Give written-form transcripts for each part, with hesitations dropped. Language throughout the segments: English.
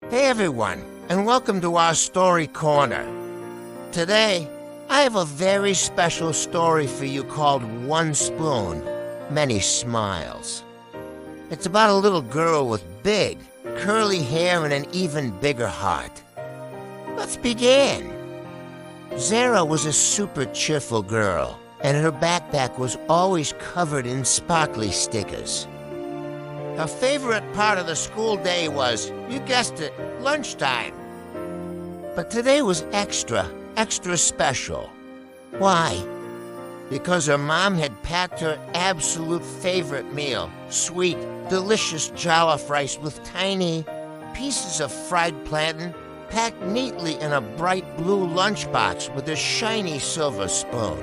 Hey everyone, and welcome to our Story Corner. Today, I have a very special story for you called One Spoon, Many Smiles. It's about a little girl with big, curly hair and an even bigger heart. Let's begin. Zara was a super cheerful girl, and her backpack was always covered in sparkly stickers. Her favorite part of the school day was, you guessed it, lunchtime. But today was extra special. Why? Because her mom had packed her absolute favorite meal, sweet, delicious jollof rice with tiny pieces of fried plantain packed neatly in a bright blue lunchbox with a shiny silver spoon.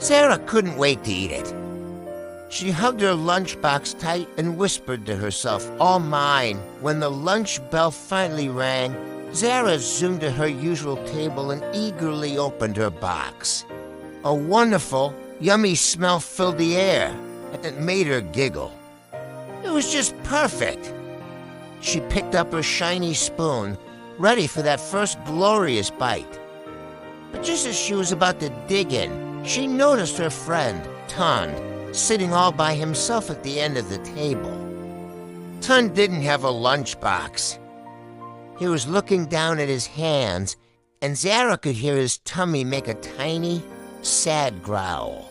Zara couldn't wait to eat it. She hugged her lunchbox tight and whispered to herself, "All mine." When the lunch bell finally rang, Zara zoomed to her usual table and eagerly opened her box. A wonderful, yummy smell filled the air, and it made her giggle. It was just perfect. She picked up her shiny spoon, ready for that first glorious bite. But just as she was about to dig in, she noticed her friend, Tund, sitting all by himself at the end of the table. Tund didn't have a lunchbox. He was looking down at his hands, and Zara could hear his tummy make a tiny, sad growl.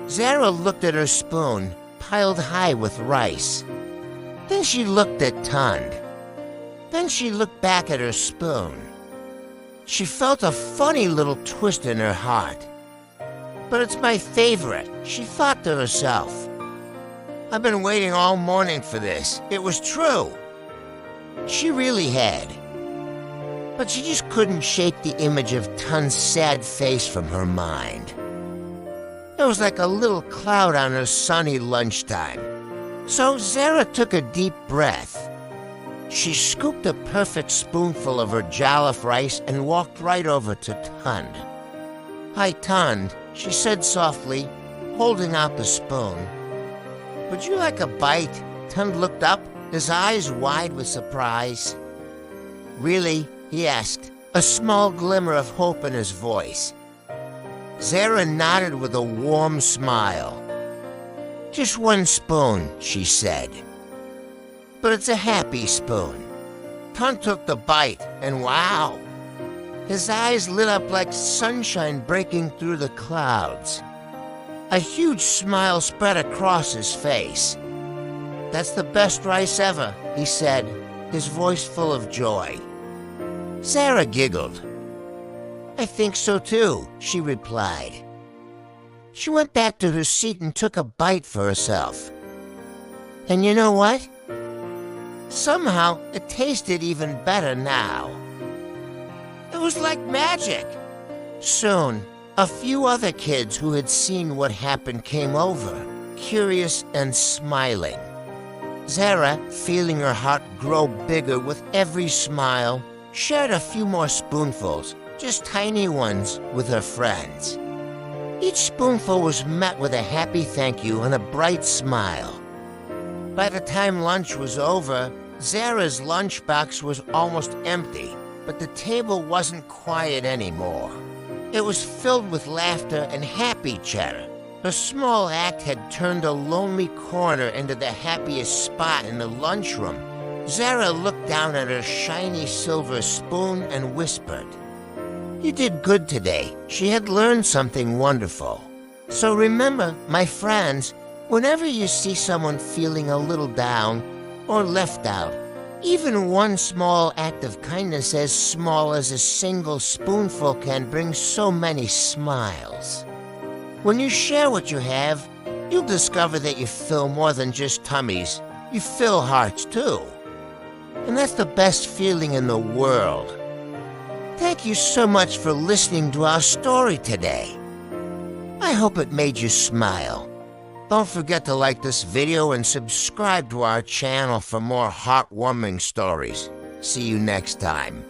Zara looked at her spoon, piled high with rice. Then she looked at Tund. Then she looked back at her spoon. She felt a funny little twist in her heart. "But it's my favorite," she thought to herself. "I've been waiting all morning for this." It was true. She really had. But she just couldn't shake the image of Tund's sad face from her mind. It was like a little cloud on her sunny lunchtime. So Zara took a deep breath. She scooped a perfect spoonful of her jollof rice and walked right over to Tund. "Hi, Tund," she said softly, holding out the spoon. "Would you like a bite?" Tund looked up, his eyes wide with surprise. "Really?" he asked, a small glimmer of hope in his voice. Zara nodded with a warm smile. "Just one spoon," she said. "But it's a happy spoon." Tund took the bite, and wow! His eyes lit up like sunshine breaking through the clouds. A huge smile spread across his face. "That's the best rice ever," he said, his voice full of joy. Zara giggled. "I think so too," she replied. She went back to her seat and took a bite for herself. And you know what? Somehow, it tasted even better now. It was like magic. Soon, a few other kids who had seen what happened came over, curious and smiling. Zara, feeling her heart grow bigger with every smile, shared a few more spoonfuls, just tiny ones, with her friends. Each spoonful was met with a happy thank you and a bright smile. By the time lunch was over, Zara's lunchbox was almost empty, but the table wasn't quiet anymore. It was filled with laughter and happy chatter. Her small act had turned a lonely corner into the happiest spot in the lunchroom. Zara looked down at her shiny silver spoon and whispered, "You did good today." She had learned something wonderful. So remember, my friends, whenever you see someone feeling a little down or left out, even one small act of kindness as small as a single spoonful can bring so many smiles. When you share what you have, you'll discover that you fill more than just tummies. You fill hearts too. And that's the best feeling in the world. Thank you so much for listening to our story today. I hope it made you smile. Don't forget to like this video and subscribe to our channel for more heartwarming stories. See you next time.